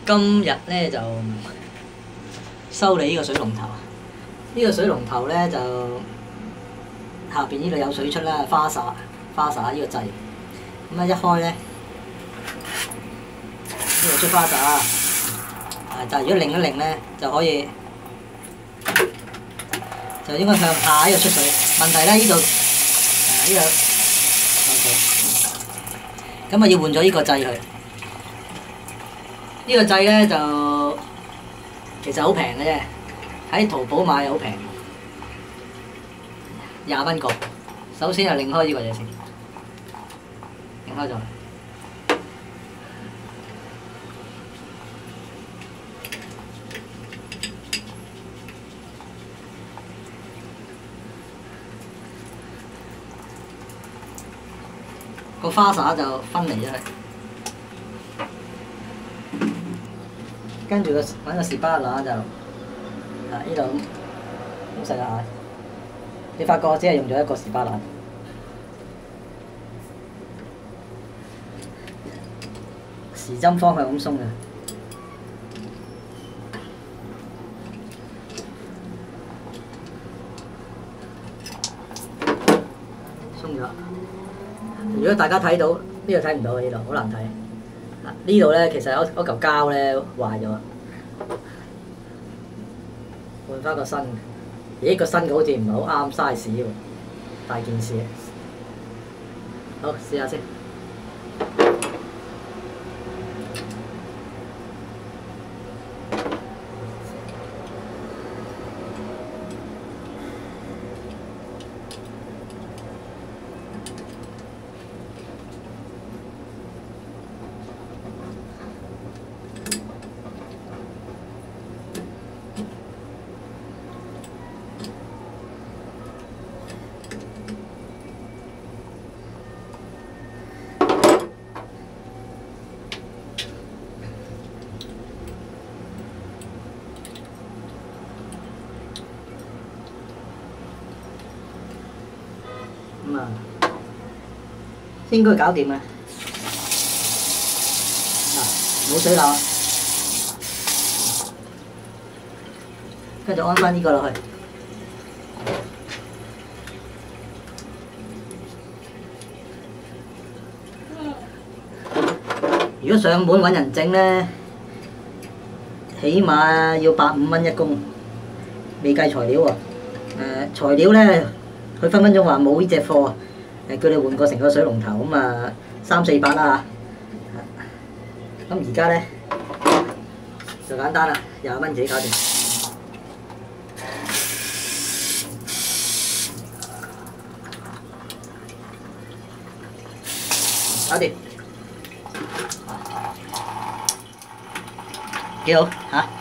今日咧就修理呢個水龍頭。呢個水龍頭咧就下邊呢度有水出啦，花灑呢個掣。咁啊一開咧，呢度出花灑。但係如果擰一擰咧，就可以就應該向下呢度出水。問題咧呢度呢個 OK， 咁啊要換咗呢個掣佢。呢個掣咧就其實好平嘅啫，喺淘寶買好平，20蚊個。首先就擰開呢個嘢先，擰開咗。個花灑就分離咗佢。跟住揾個士巴拿就呢度咁細個眼，你發覺我只係用咗一個士巴拿，時針方向咁鬆嘅，鬆咗。如果大家睇到呢度睇唔到嘅，呢度好難睇。呢度咧其實有嗰嚿膠咧壞咗，換翻個新。咦，個新嘅好似唔係好啱 size 喎，大件事。好，試下先。咁啊，應該搞掂啦。冇水流，跟住安翻呢個落去。如果上門揾人整咧，起碼要150蚊1工，未計材料喎。材料咧，佢分分鐘話冇呢隻貨，叫你換過成個水龍頭咁啊，300-400啦嚇。咁而家咧就簡單啦，20蚊自己搞掂。搞掂，幾好嚇！